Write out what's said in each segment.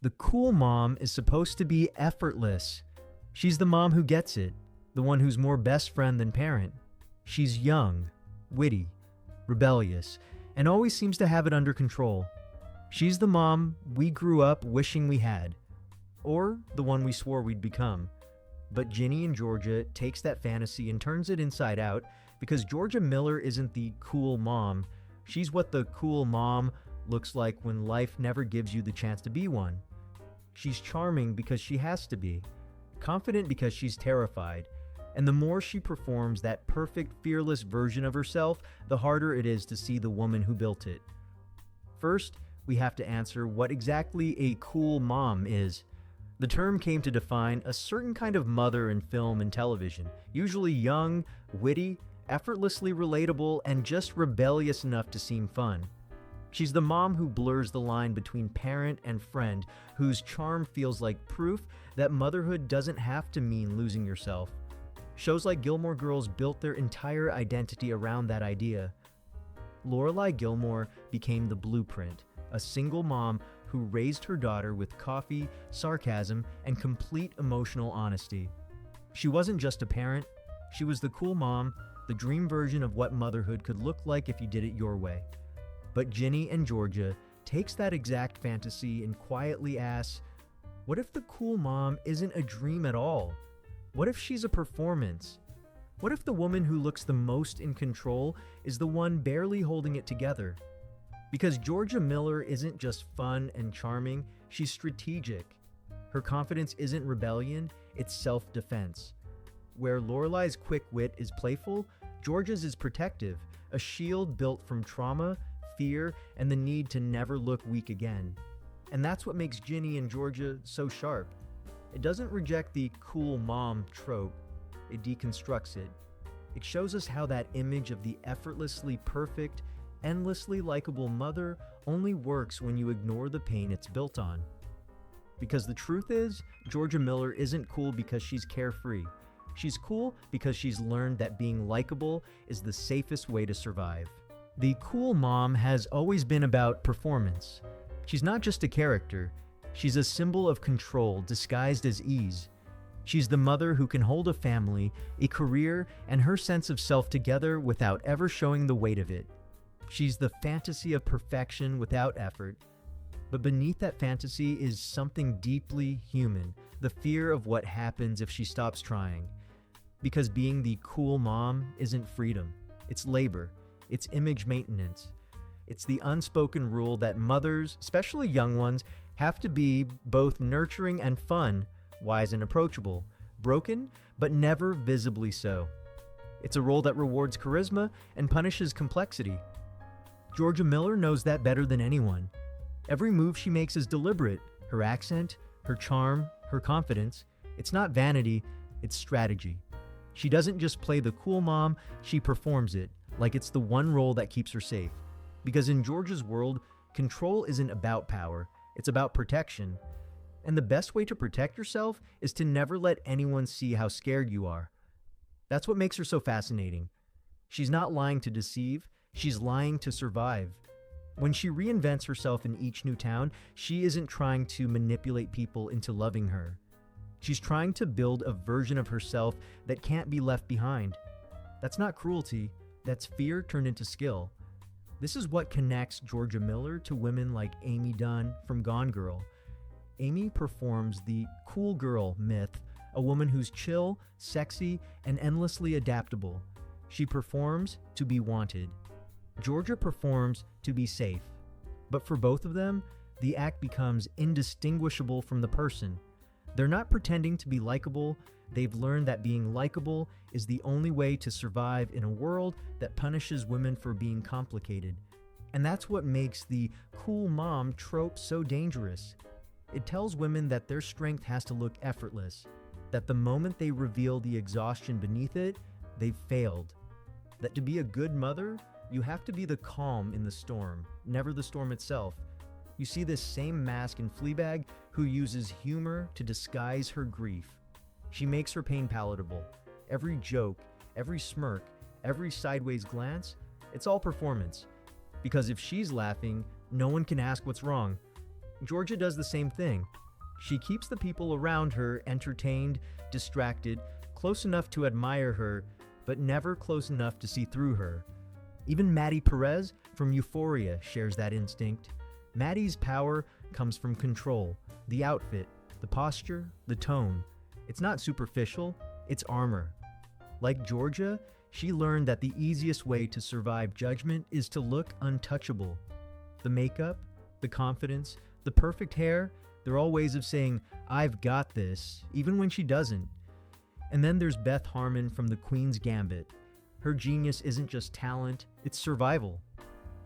The cool mom is supposed to be effortless. She's the mom who gets it, the one who's more best friend than parent. She's young, witty, rebellious, and always seems to have it under control. She's the mom we grew up wishing we had, or the one we swore we'd become. But Ginny and Georgia takes that fantasy and turns it inside out because Georgia Miller isn't the cool mom. She's what the cool mom looks like when life never gives you the chance to be one. She's charming because she has to be, confident because she's terrified, and the more she performs that perfect, fearless version of herself, the harder it is to see the woman who built it. First, we have to answer what exactly a cool mom is. The term came to define a certain kind of mother in film and television, usually young, witty, effortlessly relatable, and just rebellious enough to seem fun. She's the mom who blurs the line between parent and friend, whose charm feels like proof that motherhood doesn't have to mean losing yourself. Shows like Gilmore Girls built their entire identity around that idea. Lorelai Gilmore became the blueprint, a single mom who raised her daughter with coffee, sarcasm, and complete emotional honesty. She wasn't just a parent, she was the cool mom, the dream version of what motherhood could look like if you did it your way. But Ginny and Georgia takes that exact fantasy and quietly asks, what if the cool mom isn't a dream at all? What if she's a performance? What if the woman who looks the most in control is the one barely holding it together? Because Georgia Miller isn't just fun and charming, she's strategic. Her confidence isn't rebellion, it's self-defense. Where Lorelai's quick wit is playful, Georgia's is protective, a shield built from trauma, fear, and the need to never look weak again. And that's what makes Ginny and Georgia so sharp. It doesn't reject the cool mom trope, it deconstructs it. It shows us how that image of the effortlessly perfect, endlessly likable mother only works when you ignore the pain it's built on. Because the truth is, Georgia Miller isn't cool because she's carefree. She's cool because she's learned that being likable is the safest way to survive. The cool mom has always been about performance. She's not just a character, she's a symbol of control disguised as ease. She's the mother who can hold a family, a career, and her sense of self together without ever showing the weight of it. She's the fantasy of perfection without effort. But beneath that fantasy is something deeply human, the fear of what happens if she stops trying. Because being the cool mom isn't freedom, it's labor, it's image maintenance. It's the unspoken rule that mothers, especially young ones, have to be both nurturing and fun, wise and approachable, broken, but never visibly so. It's a role that rewards charisma and punishes complexity. Georgia Miller knows that better than anyone. Every move she makes is deliberate. Her accent, her charm, her confidence. It's not vanity, it's strategy. She doesn't just play the cool mom, she performs it, like it's the one role that keeps her safe. Because in Georgia's world, control isn't about power, it's about protection. And the best way to protect yourself is to never let anyone see how scared you are. That's what makes her so fascinating. She's not lying to deceive, she's lying to survive. When she reinvents herself in each new town, she isn't trying to manipulate people into loving her. She's trying to build a version of herself that can't be left behind. That's not cruelty, that's fear turned into skill. This is what connects Georgia Miller to women like Amy Dunne from Gone Girl. Amy performs the cool girl myth, a woman who's chill, sexy, and endlessly adaptable. She performs to be wanted. Georgia performs to be safe. But for both of them, the act becomes indistinguishable from the person. They're not pretending to be likable, they've learned that being likable is the only way to survive in a world that punishes women for being complicated. And that's what makes the cool mom trope so dangerous. It tells women that their strength has to look effortless, that the moment they reveal the exhaustion beneath it, they've failed. That to be a good mother, you have to be the calm in the storm, never the storm itself. You see this same mask in Fleabag, who uses humor to disguise her grief. She makes her pain palatable. Every joke, every smirk, every sideways glance, it's all performance. Because if she's laughing, no one can ask what's wrong. Georgia does the same thing. She keeps the people around her entertained, distracted, close enough to admire her, but never close enough to see through her. Even Maddie Perez from Euphoria shares that instinct. Maddie's power comes from control, the outfit, the posture, the tone. It's not superficial, it's armor. Like Georgia, she learned that the easiest way to survive judgment is to look untouchable. The makeup, the confidence, the perfect hair, they're all ways of saying, "I've got this," even when she doesn't. And then there's Beth Harmon from The Queen's Gambit. Her genius isn't just talent, it's survival.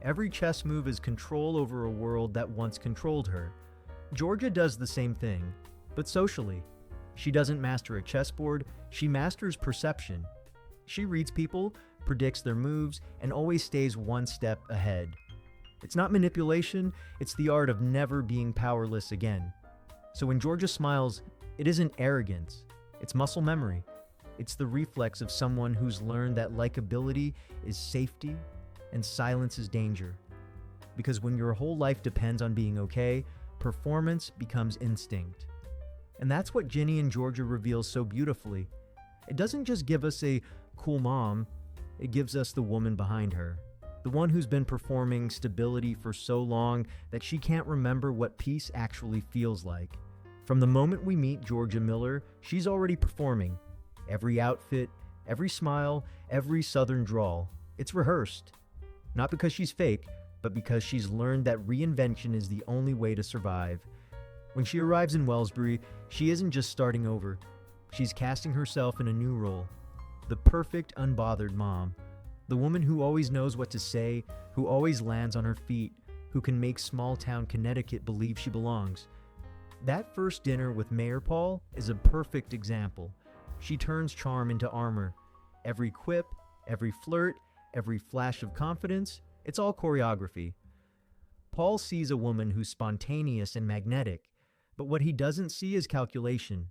Every chess move is control over a world that once controlled her. Georgia does the same thing, but socially. She doesn't master a chessboard, she masters perception. She reads people, predicts their moves, and always stays one step ahead. It's not manipulation, it's the art of never being powerless again. So when Georgia smiles, it isn't arrogance, it's muscle memory. It's the reflex of someone who's learned that likability is safety and silence is danger. Because when your whole life depends on being okay, performance becomes instinct. And that's what Ginny and Georgia reveals so beautifully. It doesn't just give us a cool mom, it gives us the woman behind her. The one who's been performing stability for so long that she can't remember what peace actually feels like. From the moment we meet Georgia Miller, she's already performing. Every outfit, every smile, every southern drawl. It's rehearsed. Not because she's fake, but because she's learned that reinvention is the only way to survive. When she arrives in Wellsbury, she isn't just starting over. She's casting herself in a new role. The perfect, unbothered mom. The woman who always knows what to say, who always lands on her feet, who can make small-town Connecticut believe she belongs. That first dinner with Mayor Paul is a perfect example. She turns charm into armor. Every quip, every flirt, every flash of confidence, it's all choreography. Paul sees a woman who's spontaneous and magnetic, but what he doesn't see is calculation.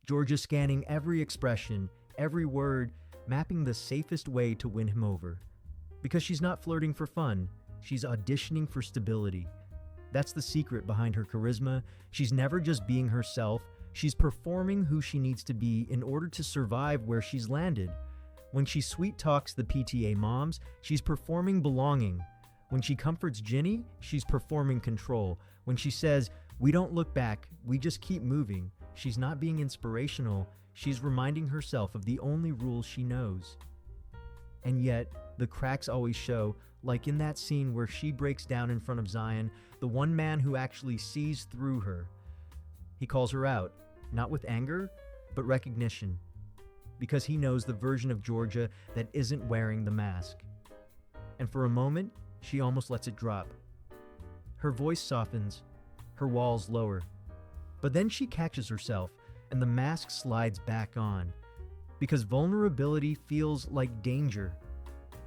Georgia scanning every expression, every word, mapping the safest way to win him over. Because she's not flirting for fun, she's auditioning for stability. That's the secret behind her charisma. She's never just being herself, she's performing who she needs to be in order to survive where she's landed. When she sweet talks the PTA moms, she's performing belonging. When she comforts Ginny, she's performing control. When she says, "We don't look back, we just keep moving," she's not being inspirational, she's reminding herself of the only rules she knows. And yet, the cracks always show, like in that scene where she breaks down in front of Zion, the one man who actually sees through her. He calls her out, not with anger, but recognition, because he knows the version of Georgia that isn't wearing the mask. And for a moment, she almost lets it drop. Her voice softens, her walls lower. But then she catches herself, and the mask slides back on, because vulnerability feels like danger.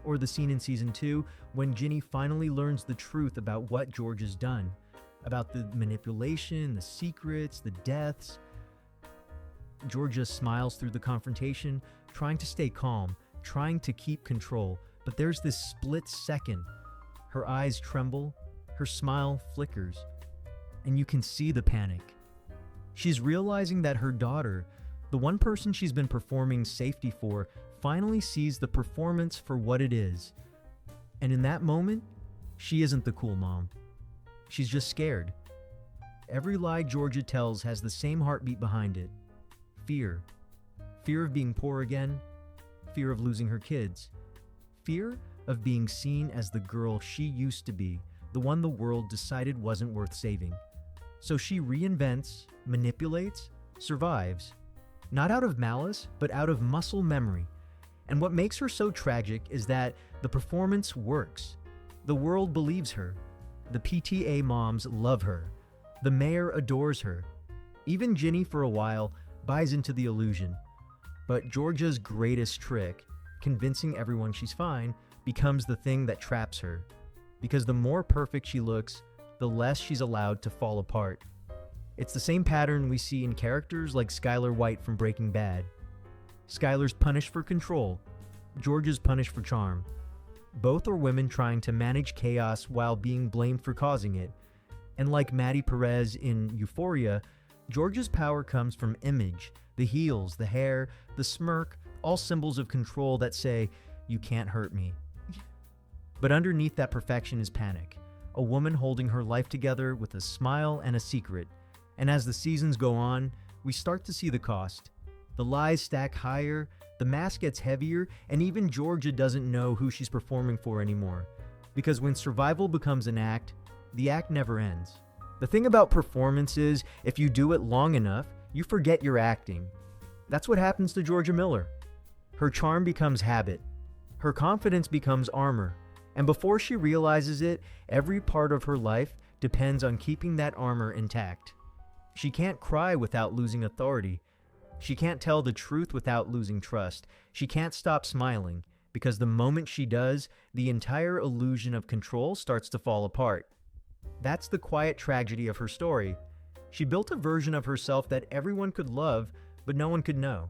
Or the scene in season 2 when Ginny finally learns the truth about what Georgia's done, about the manipulation, the secrets, the deaths. Georgia smiles through the confrontation, trying to stay calm, trying to keep control, but there's this split second. Her eyes tremble, her smile flickers, and you can see the panic. She's realizing that her daughter, the one person she's been performing safety for, finally sees the performance for what it is. And in that moment, she isn't the cool mom. She's just scared. Every lie Georgia tells has the same heartbeat behind it. Fear. Fear of being poor again. Fear of losing her kids. Fear of being seen as the girl she used to be, the one the world decided wasn't worth saving. So she reinvents, manipulates, survives. Not out of malice, but out of muscle memory. And what makes her so tragic is that the performance works. The world believes her. The PTA moms love her. The mayor adores her. Even Ginny, for a while, buys into the illusion. But Georgia's greatest trick, convincing everyone she's fine, becomes the thing that traps her. Because the more perfect she looks, the less she's allowed to fall apart. It's the same pattern we see in characters like Skylar White from Breaking Bad. Skylar's punished for control. Georgia's punished for charm. Both are women trying to manage chaos while being blamed for causing it. And like Maddie Perez in Euphoria, Georgia's power comes from image, the heels, the hair, the smirk, all symbols of control that say, "You can't hurt me." But underneath that perfection is panic, a woman holding her life together with a smile and a secret. And as the seasons go on, we start to see the cost. The lies stack higher, the mask gets heavier, and even Georgia doesn't know who she's performing for anymore. Because when survival becomes an act, the act never ends. The thing about performance is, if you do it long enough, you forget you're acting. That's what happens to Georgia Miller. Her charm becomes habit. Her confidence becomes armor. And before she realizes it, every part of her life depends on keeping that armor intact. She can't cry without losing authority. She can't tell the truth without losing trust. She can't stop smiling, because the moment she does, the entire illusion of control starts to fall apart. That's the quiet tragedy of her story. She built a version of herself that everyone could love, but no one could know.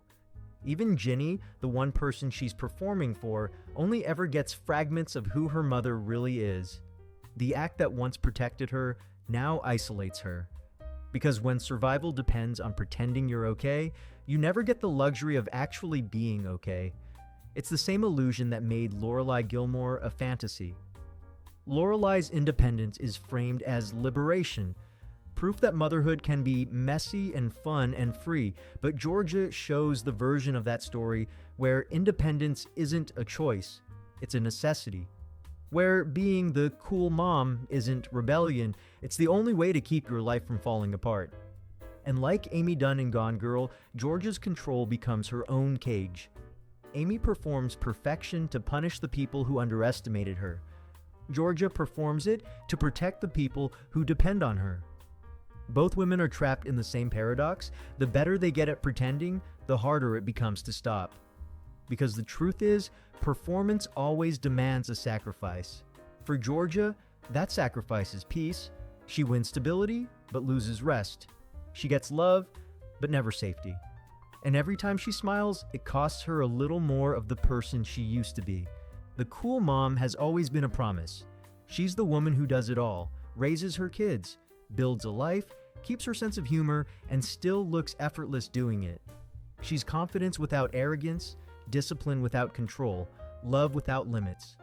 Even Ginny, the one person she's performing for, only ever gets fragments of who her mother really is. The act that once protected her now isolates her. Because when survival depends on pretending you're okay, you never get the luxury of actually being okay. It's the same illusion that made Lorelai Gilmore a fantasy. Lorelai's independence is framed as liberation, proof that motherhood can be messy and fun and free, but Georgia shows the version of that story where independence isn't a choice, it's a necessity. Where being the cool mom isn't rebellion, it's the only way to keep your life from falling apart. And like Amy Dunne in Gone Girl, Georgia's control becomes her own cage. Amy performs perfection to punish the people who underestimated her. Georgia performs it to protect the people who depend on her. Both women are trapped in the same paradox. The better they get at pretending, the harder it becomes to stop. Because the truth is, performance always demands a sacrifice. For Georgia, that sacrifice is peace. She wins stability, but loses rest. She gets love, but never safety. And every time she smiles, it costs her a little more of the person she used to be. The cool mom has always been a promise. She's the woman who does it all, raises her kids, builds a life, keeps her sense of humor, and still looks effortless doing it. She's confidence without arrogance, discipline without control, love without limits.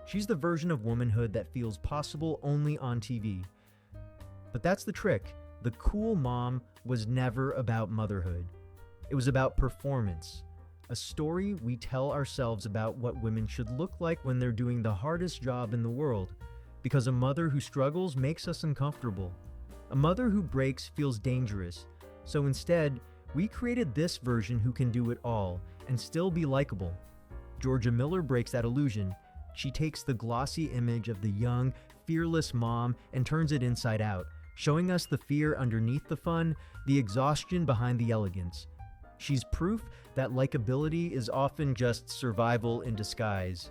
She's the version of womanhood that feels possible only on TV. But that's the trick. The cool mom was never about motherhood. It was about performance. A story we tell ourselves about what women should look like when they're doing the hardest job in the world. Because a mother who struggles makes us uncomfortable. A mother who breaks feels dangerous. So instead, we created this version who can do it all and still be likable. Georgia Miller breaks that illusion. She takes the glossy image of the young, fearless mom and turns it inside out, showing us the fear underneath the fun, the exhaustion behind the elegance. She's proof that likability is often just survival in disguise.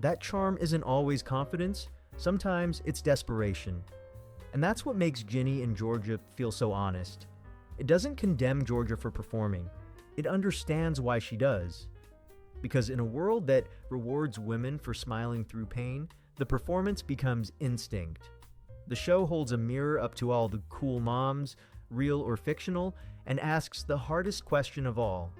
That charm isn't always confidence, sometimes it's desperation. And that's what makes Ginny and Georgia feel so honest. It doesn't condemn Georgia for performing. It understands why she does. Because in a world that rewards women for smiling through pain, the performance becomes instinct. The show holds a mirror up to all the cool moms, real or fictional, and asks the hardest question of all.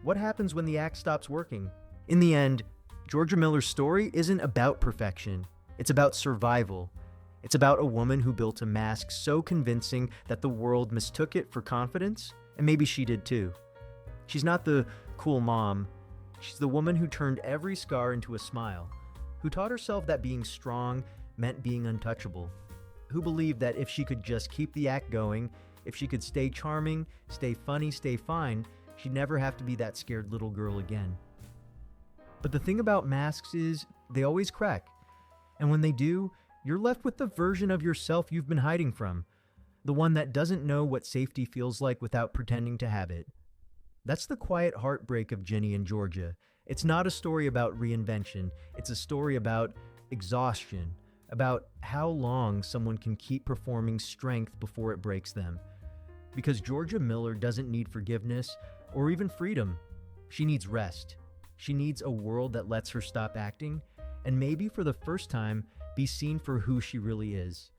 What happens when the act stops working? In the end, Georgia Miller's story isn't about perfection. It's about survival. It's about a woman who built a mask so convincing that the world mistook it for confidence, and maybe she did too. She's not the cool mom. She's the woman who turned every scar into a smile, who taught herself that being strong meant being untouchable, who believed that if she could just keep the act going, if she could stay charming, stay funny, stay fine, she'd never have to be that scared little girl again. But the thing about masks is, they always crack. And when they do, you're left with the version of yourself you've been hiding from, the one that doesn't know what safety feels like without pretending to have it. That's the quiet heartbreak of Ginny and Georgia. It's not a story about reinvention. It's a story about exhaustion, about how long someone can keep performing strength before it breaks them. Because Georgia Miller doesn't need forgiveness or even freedom. She needs rest. She needs a world that lets her stop acting and maybe for the first time be seen for who she really is.